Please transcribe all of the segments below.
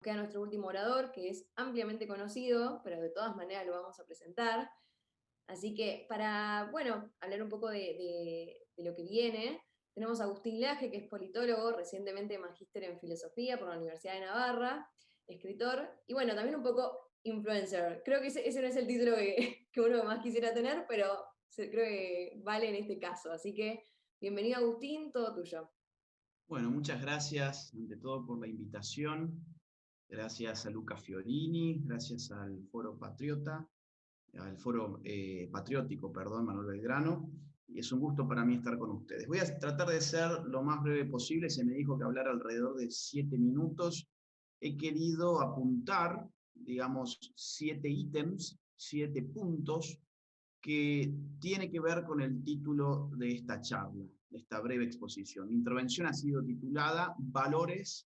queda nuestro último orador, que es ampliamente conocido, pero de todas maneras lo vamos a presentar. Así que para, bueno, hablar un poco de lo que viene, tenemos a Agustín Laje, que es politólogo, recientemente magíster en filosofía por la Universidad de Navarra, escritor, y bueno, también un poco influencer. Creo que ese no es el título que uno más quisiera tener, pero creo que vale en este caso. Así que, bienvenido Agustín, todo tuyo. Bueno, muchas gracias ante todo por la invitación. Gracias a Luca Fiorini, gracias al Foro Patriota, al Foro Patriótico, perdón, Manuel Belgrano. Y es un gusto para mí estar con ustedes. Voy a tratar de ser lo más breve posible. Se me dijo que hablar alrededor de 7 minutos. He querido apuntar, digamos, 7 ítems, 7 puntos que tiene que ver con el título de esta charla, de esta breve exposición. Mi intervención ha sido titulada Valores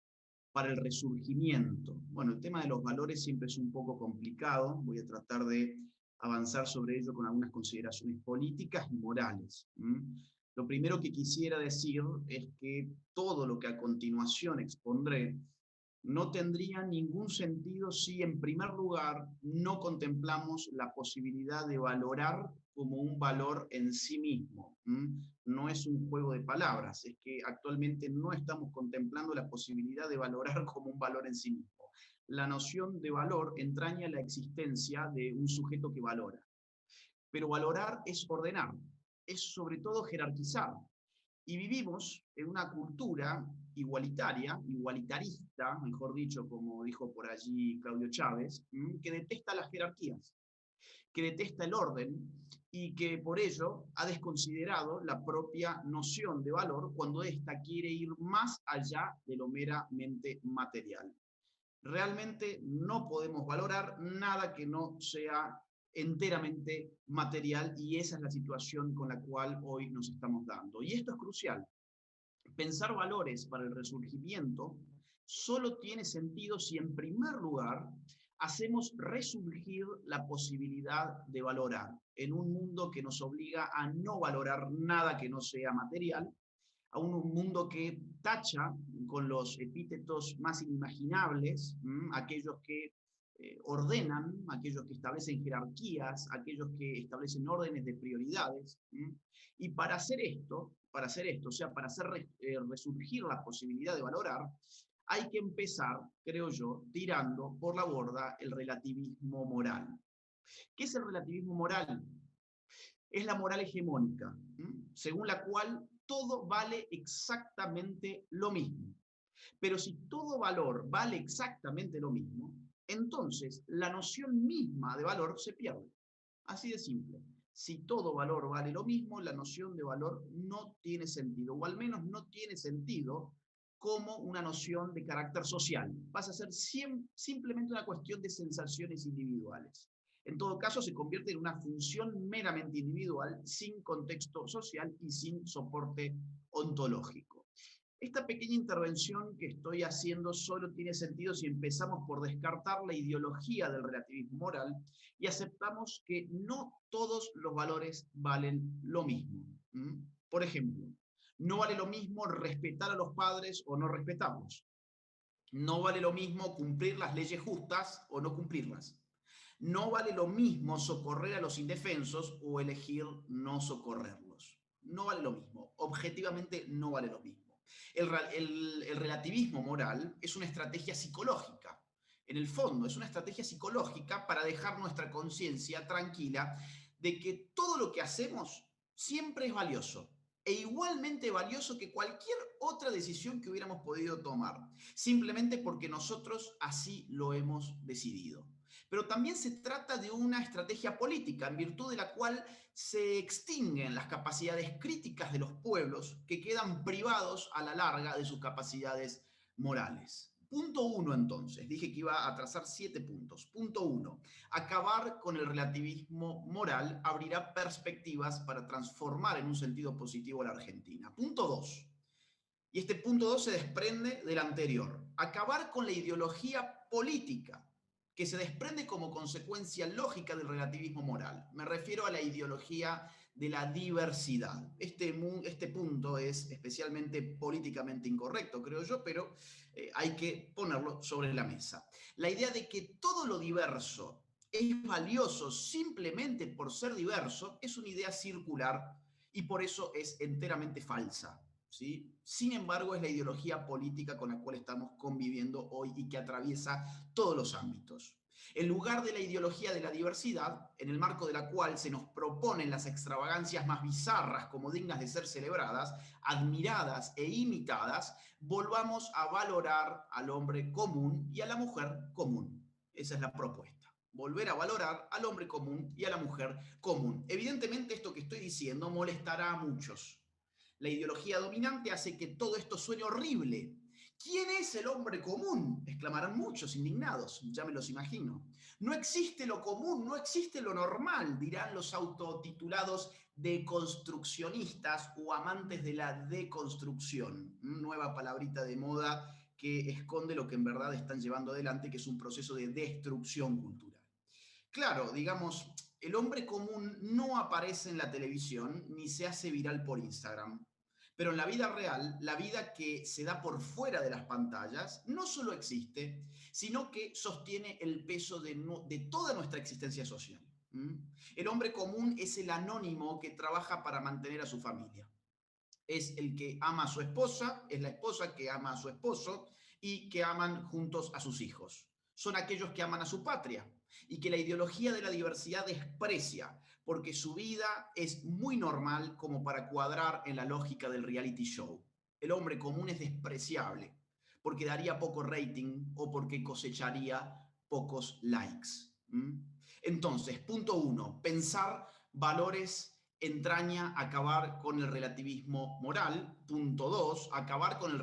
para el resurgimiento. Bueno, el tema de los valores siempre es un poco complicado. Voy a tratar de avanzar sobre ello con algunas consideraciones políticas y morales. Lo primero que quisiera decir es que todo lo que a continuación expondré no tendría ningún sentido si en primer lugar no contemplamos la posibilidad de valorar como un valor en sí mismo. No es un juego de palabras, es que actualmente no estamos contemplando la posibilidad de valorar como un valor en sí mismo. La noción de valor entraña la existencia de un sujeto que valora. Pero valorar es ordenar, es sobre todo jerarquizar. Y vivimos en una cultura igualitaria, igualitarista, mejor dicho, como dijo por allí Claudio Chávez, que detesta las jerarquías, que detesta el orden y que por ello ha desconsiderado la propia noción de valor cuando ésta quiere ir más allá de lo meramente material. Realmente no podemos valorar nada que no sea enteramente material y esa es la situación con la cual hoy nos estamos dando. Y esto es crucial. Pensar valores para el resurgimiento solo tiene sentido si en primer lugar hacemos resurgir la posibilidad de valorar en un mundo que nos obliga a no valorar nada que no sea material, a un mundo que tacha con los epítetos más inimaginables, aquellos que ordenan, aquellos que establecen jerarquías, aquellos que establecen órdenes de prioridades. Y para hacer esto, o sea, para hacer resurgir la posibilidad de valorar, hay que empezar, creo yo, tirando por la borda el relativismo moral. ¿Qué es el relativismo moral? Es la moral hegemónica, según la cual todo vale exactamente lo mismo. Pero si todo valor vale exactamente lo mismo, entonces la noción misma de valor se pierde. Así de simple. Si todo valor vale lo mismo, la noción de valor no tiene sentido, o al menos no tiene sentido como una noción de carácter social. Pasa a ser simplemente una cuestión de sensaciones individuales. En todo caso, se convierte en una función meramente individual, sin contexto social y sin soporte ontológico. Esta pequeña intervención que estoy haciendo solo tiene sentido si empezamos por descartar la ideología del relativismo moral y aceptamos que no todos los valores valen lo mismo. Por ejemplo, no vale lo mismo respetar a los padres o no respetarlos. No vale lo mismo cumplir las leyes justas o no cumplirlas. No vale lo mismo socorrer a los indefensos o elegir no socorrerlos. No vale lo mismo. Objetivamente no vale lo mismo. El relativismo moral es una estrategia psicológica. En el fondo, es una estrategia psicológica para dejar nuestra conciencia tranquila de que todo lo que hacemos siempre es valioso e igualmente valioso que cualquier otra decisión que hubiéramos podido tomar, simplemente porque nosotros así lo hemos decidido. Pero también se trata de una estrategia política, en virtud de la cual se extinguen las capacidades críticas de los pueblos que quedan privados a la larga de sus capacidades morales. Punto 1, entonces. Dije que iba a trazar 7 puntos. Punto 1. Acabar con el relativismo moral abrirá perspectivas para transformar en un sentido positivo a la Argentina. Punto 2. Y este punto 2 se desprende del anterior. Acabar con la ideología política que se desprende como consecuencia lógica del relativismo moral. Me refiero a la ideología de la diversidad. Este punto es especialmente políticamente incorrecto, creo yo, pero hay que ponerlo sobre la mesa. La idea de que todo lo diverso es valioso simplemente por ser diverso es una idea circular y por eso es enteramente falsa. ¿Sí? Sin embargo, es la ideología política con la cual estamos conviviendo hoy y que atraviesa todos los ámbitos. En lugar de la ideología de la diversidad, en el marco de la cual se nos proponen las extravagancias más bizarras como dignas de ser celebradas, admiradas e imitadas, volvamos a valorar al hombre común y a la mujer común. Esa es la propuesta. Volver a valorar al hombre común y a la mujer común. Evidentemente esto que estoy diciendo molestará a muchos. La ideología dominante hace que todo esto suene horrible. ¿Quién es el hombre común? Exclamarán muchos indignados, ya me los imagino. No existe lo común, no existe lo normal, dirán los autotitulados deconstruccionistas o amantes de la deconstrucción. Nueva palabrita de moda que esconde lo que en verdad están llevando adelante, que es un proceso de destrucción cultural. Claro, digamos, el hombre común no aparece en la televisión ni se hace viral por Instagram. Pero en la vida real, la vida que se da por fuera de las pantallas, no solo existe, sino que sostiene el peso de toda nuestra existencia social. ¿Mm? El hombre común es el anónimo que trabaja para mantener a su familia. Es el que ama a su esposa, es la esposa que ama a su esposo y que aman juntos a sus hijos. Son aquellos que aman a su patria y que la ideología de la diversidad desprecia, porque su vida es muy normal como para cuadrar en la lógica del reality show. El hombre común es despreciable, porque daría poco rating o porque cosecharía pocos likes. Entonces, punto uno, pensar valores entraña acabar con el relativismo moral. Punto dos, acabar con el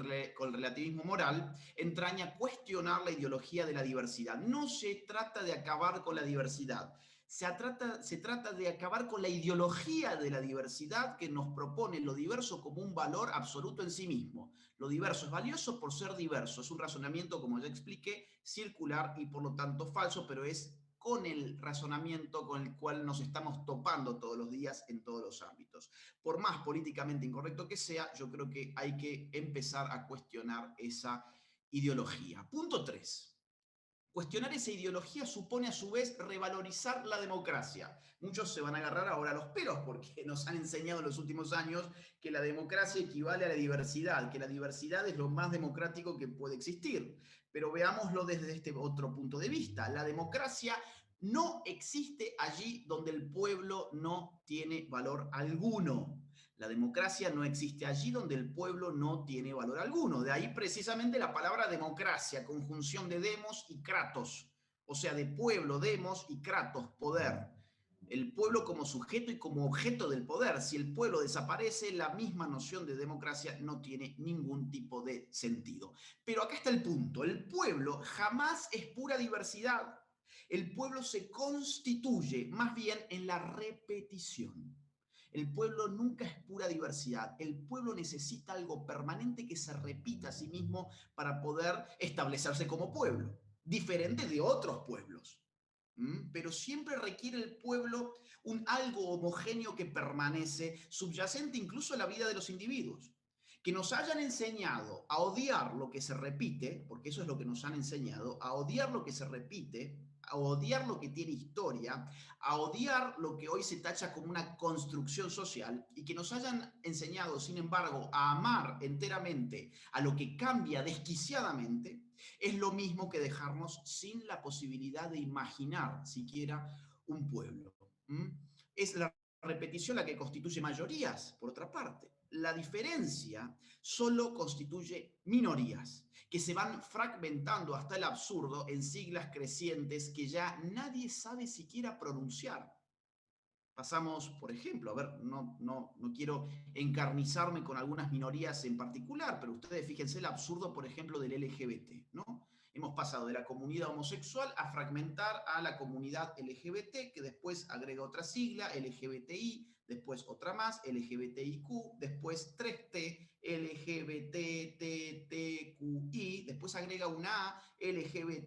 relativismo moral entraña cuestionar la ideología de la diversidad. No se trata de acabar con la diversidad, se trata de acabar con la ideología de la diversidad que nos propone lo diverso como un valor absoluto en sí mismo. Lo diverso es valioso por ser diverso. Es un razonamiento, como ya expliqué, circular y por lo tanto falso, pero es con el razonamiento con el cual nos estamos topando todos los días en todos los ámbitos. Por más políticamente incorrecto que sea, yo creo que hay que empezar a cuestionar esa ideología. Punto 3. Cuestionar esa ideología supone a su vez revalorizar la democracia. Muchos se van a agarrar ahora a los pelos porque nos han enseñado en los últimos años que la democracia equivale a la diversidad, que la diversidad es lo más democrático que puede existir. Pero veámoslo desde este otro punto de vista. La democracia no existe allí donde el pueblo no tiene valor alguno. La democracia no existe allí donde el pueblo no tiene valor alguno. De ahí precisamente la palabra democracia, conjunción de demos y kratos, o sea, de pueblo, demos y kratos, poder. El pueblo como sujeto y como objeto del poder. Si el pueblo desaparece, la misma noción de democracia no tiene ningún tipo de sentido. Pero acá está el punto. El pueblo jamás es pura diversidad. El pueblo se constituye más bien en la repetición. El pueblo nunca es pura diversidad. El pueblo necesita algo permanente que se repita a sí mismo para poder establecerse como pueblo, diferente de otros pueblos. Pero siempre requiere el pueblo un algo homogéneo que permanece, subyacente incluso a la vida de los individuos. Que nos hayan enseñado a odiar lo que se repite, porque eso es lo que nos han enseñado, a odiar lo que se repite, a odiar lo que tiene historia, a odiar lo que hoy se tacha como una construcción social y que nos hayan enseñado, sin embargo, a amar enteramente a lo que cambia desquiciadamente, es lo mismo que dejarnos sin la posibilidad de imaginar siquiera un pueblo. Es la repetición la que constituye mayorías, por otra parte. La diferencia solo constituye minorías, que se van fragmentando hasta el absurdo en siglas crecientes que ya nadie sabe siquiera pronunciar. Pasamos, por ejemplo, a ver, no quiero encarnizarme con algunas minorías en particular, pero ustedes fíjense el absurdo, por ejemplo, del LGBT, ¿no? Hemos pasado de la comunidad homosexual a fragmentar a la comunidad LGBT, que después agrega otra sigla, LGBTI, después otra más, LGBTIQ, después 3T, LGBTTTQI, después agrega una A, LGBTTTQIA,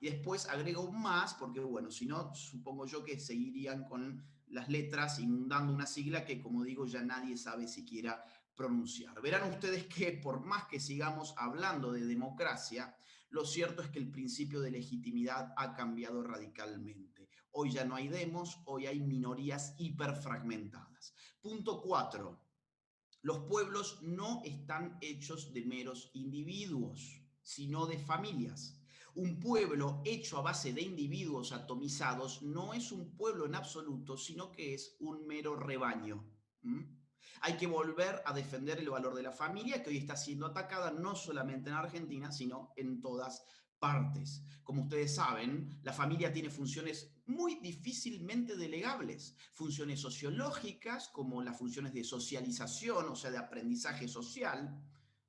y después agrega un más, porque bueno, si no, supongo yo que seguirían con las letras inundando una sigla que, como digo, ya nadie sabe siquiera pronunciar. Verán ustedes que por más que sigamos hablando de democracia, lo cierto es que el principio de legitimidad ha cambiado radicalmente. Hoy ya no hay demos, hoy hay minorías hiperfragmentadas. Punto 4. Los pueblos no están hechos de meros individuos, sino de familias. Un pueblo hecho a base de individuos atomizados no es un pueblo en absoluto, sino que es un mero rebaño. ¿Mm? Hay que volver a defender el valor de la familia, que hoy está siendo atacada no solamente en Argentina, sino en todas partes. Como ustedes saben, la familia tiene funciones muy difícilmente delegables, funciones sociológicas como las funciones de socialización, o sea, de aprendizaje social.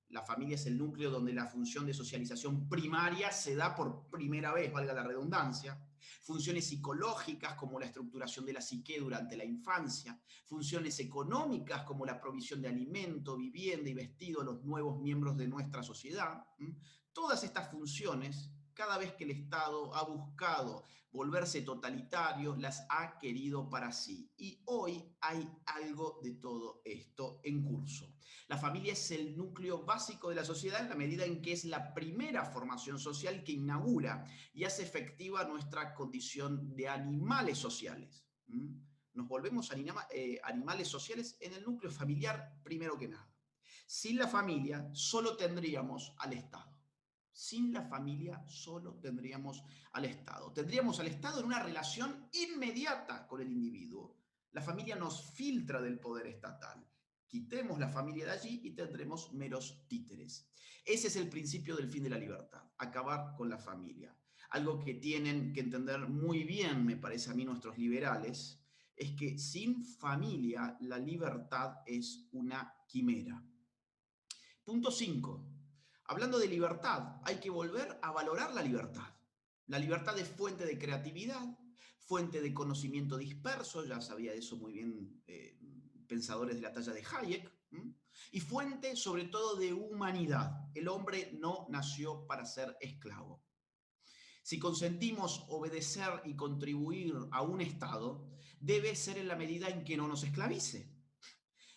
La familia es el núcleo donde la función de socialización primaria se da por primera vez, valga la redundancia. Funciones psicológicas como la estructuración de la psique durante la infancia. Funciones económicas como la provisión de alimento, vivienda y vestido a los nuevos miembros de nuestra sociedad. Todas estas funciones, cada vez que el Estado ha buscado volverse totalitario, las ha querido para sí. Y hoy hay algo de todo esto en curso. La familia es el núcleo básico de la sociedad en la medida en que es la primera formación social que inaugura y hace efectiva nuestra condición de animales sociales. Nos volvemos animales sociales en el núcleo familiar primero que nada. Sin la familia solo tendríamos al Estado. Sin la familia solo tendríamos al Estado. Tendríamos al Estado en una relación inmediata con el individuo. La familia nos filtra del poder estatal. Quitemos la familia de allí y tendremos meros títeres. Ese es el principio del fin de la libertad, acabar con la familia. Algo que tienen que entender muy bien, me parece a mí, nuestros liberales, es que sin familia la libertad es una quimera. Punto 5. Hablando de libertad, hay que volver a valorar la libertad. La libertad es fuente de creatividad, fuente de conocimiento disperso, ya sabía eso muy bien pensadores de la talla de Hayek, y fuente sobre todo de humanidad. El hombre no nació para ser esclavo. Si consentimos obedecer y contribuir a un Estado, debe ser en la medida en que no nos esclavice.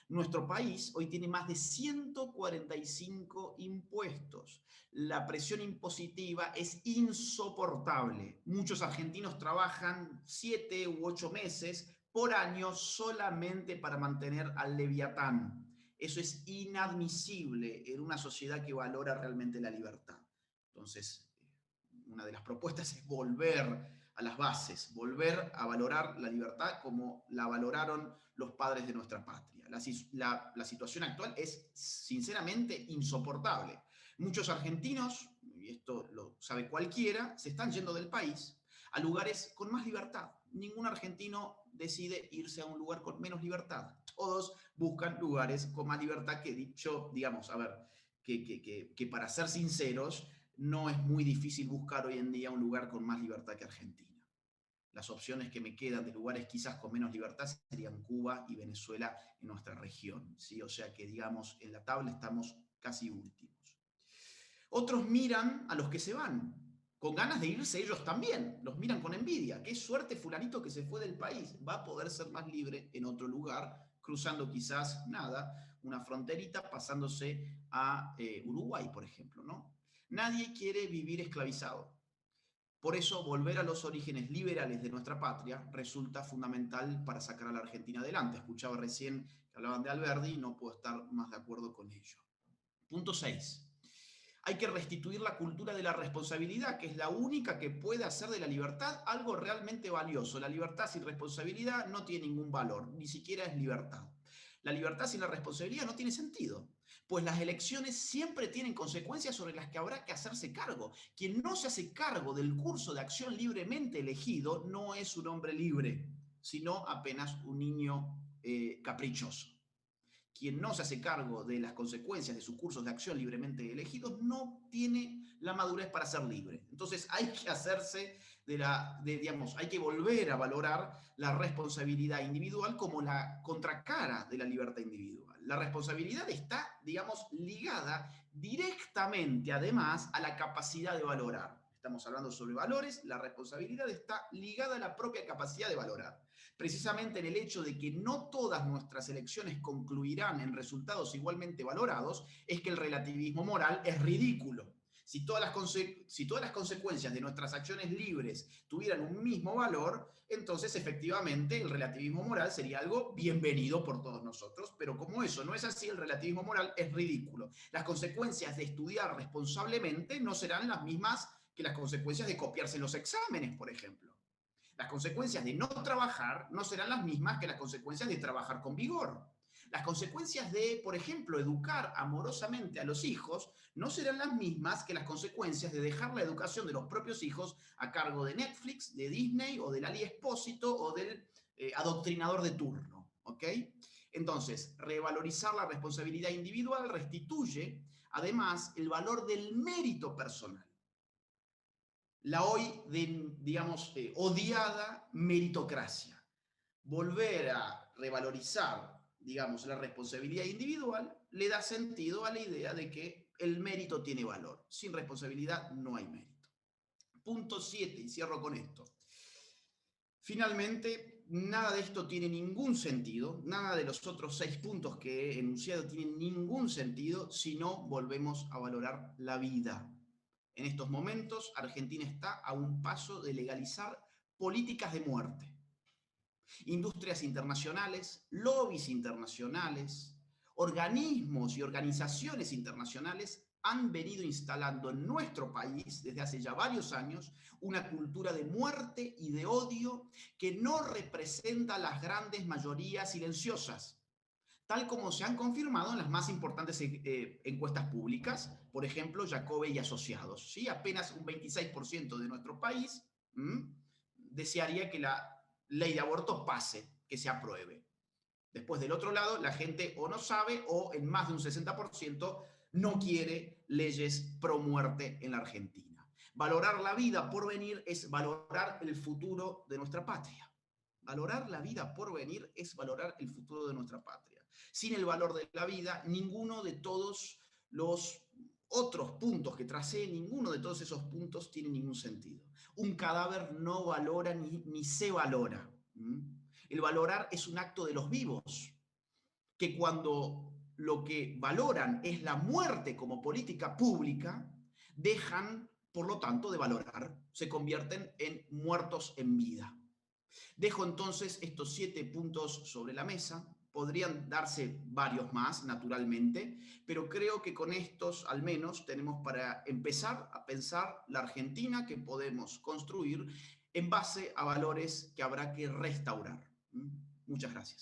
Nuestro país hoy tiene más de 145 impuestos. La presión impositiva es insoportable. Muchos argentinos trabajan 7 u 8 meses por año solamente para mantener al Leviatán. Eso es inadmisible en una sociedad que valora realmente la libertad. Entonces, una de las propuestas es volver a las bases, volver a valorar la libertad como la valoraron los padres de nuestra patria. La situación actual es sinceramente insoportable. Muchos argentinos, y esto lo sabe cualquiera, se están yendo del país a lugares con más libertad. Ningún argentino decide irse a un lugar con menos libertad. Todos buscan lugares con más libertad que dicho, digamos, a ver, que para ser sinceros, no es muy difícil buscar hoy en día un lugar con más libertad que Argentina. Las opciones que me quedan de lugares quizás con menos libertad serían Cuba y Venezuela en nuestra región, ¿sí? O sea que, digamos, en la tabla estamos casi últimos. Otros miran a los que se van, con ganas de irse ellos también, los miran con envidia. Qué suerte fulanito que se fue del país, va a poder ser más libre en otro lugar, cruzando quizás, nada, una fronterita, pasándose a Uruguay, por ejemplo, ¿no? Nadie quiere vivir esclavizado. Por eso, volver a los orígenes liberales de nuestra patria resulta fundamental para sacar a la Argentina adelante. Escuchaba recién que hablaban de Alberdi y no puedo estar más de acuerdo con ello. Punto 6. Hay que restituir la cultura de la responsabilidad, que es la única que puede hacer de la libertad algo realmente valioso. La libertad sin responsabilidad no tiene ningún valor, ni siquiera es libertad. La libertad sin la responsabilidad no tiene sentido, pues las elecciones siempre tienen consecuencias sobre las que habrá que hacerse cargo. Quien no se hace cargo del curso de acción libremente elegido no es un hombre libre, sino apenas un niño caprichoso. Quien no se hace cargo de las consecuencias de sus cursos de acción libremente elegidos no tiene la madurez para ser libre. Entonces hay que hacerse digamos, hay que volver a valorar la responsabilidad individual como la contracara de la libertad individual. La responsabilidad está, digamos, ligada directamente, además, a la capacidad de valorar. estamos hablando sobre valores, la responsabilidad está ligada a la propia capacidad de valorar. Precisamente en el hecho de que no todas nuestras elecciones concluirán en resultados igualmente valorados, es que el relativismo moral es ridículo. Si todas las consecuencias de nuestras acciones libres tuvieran un mismo valor, entonces efectivamente el relativismo moral sería algo bienvenido por todos nosotros, pero como eso no es así, el relativismo moral es ridículo. Las consecuencias de estudiar responsablemente no serán las mismas que las consecuencias de copiarse en los exámenes, por ejemplo. Las consecuencias de no trabajar no serán las mismas que las consecuencias de trabajar con vigor. Las consecuencias de, por ejemplo, educar amorosamente a los hijos no serán las mismas que las consecuencias de dejar la educación de los propios hijos a cargo de Netflix, de Disney o del Ali Espósito o del adoctrinador de turno. ¿Ok? Entonces, revalorizar la responsabilidad individual restituye, además, el valor del mérito personal. La hoy, digamos, odiada meritocracia. Volver a revalorizar, digamos, la responsabilidad individual le da sentido a la idea de que el mérito tiene valor. Sin responsabilidad no hay mérito. Punto 7, y cierro con esto. Finalmente, nada de esto tiene ningún sentido, nada de los otros 6 puntos que he enunciado tienen ningún sentido si no volvemos a valorar la vida. En estos momentos, Argentina está a un paso de legalizar políticas de muerte. Industrias internacionales, lobbies internacionales, organismos y organizaciones internacionales han venido instalando en nuestro país desde hace ya varios años una cultura de muerte y de odio que no representa las grandes mayorías silenciosas, tal como se han confirmado en las más importantes encuestas públicas, por ejemplo, Jacobe y Asociados. ¿Sí? Apenas un 26% de nuestro país desearía que la ley de aborto pase, que se apruebe. Después, del otro lado, la gente o no sabe o en más de un 60% no quiere leyes pro muerte en la Argentina. Valorar la vida por venir es valorar el futuro de nuestra patria. Valorar la vida por venir es valorar el futuro de nuestra patria. Sin el valor de la vida, ninguno de todos los otros puntos que tracé, ninguno de todos esos puntos tiene ningún sentido. Un cadáver no valora ni se valora. El valorar es un acto de los vivos, que cuando lo que valoran es la muerte como política pública, dejan, por lo tanto, de valorar, se convierten en muertos en vida. Dejo entonces estos 7 puntos sobre la mesa. Podrían darse varios más, naturalmente, pero creo que con estos al menos tenemos para empezar a pensar la Argentina que podemos construir en base a valores que habrá que restaurar. Muchas gracias.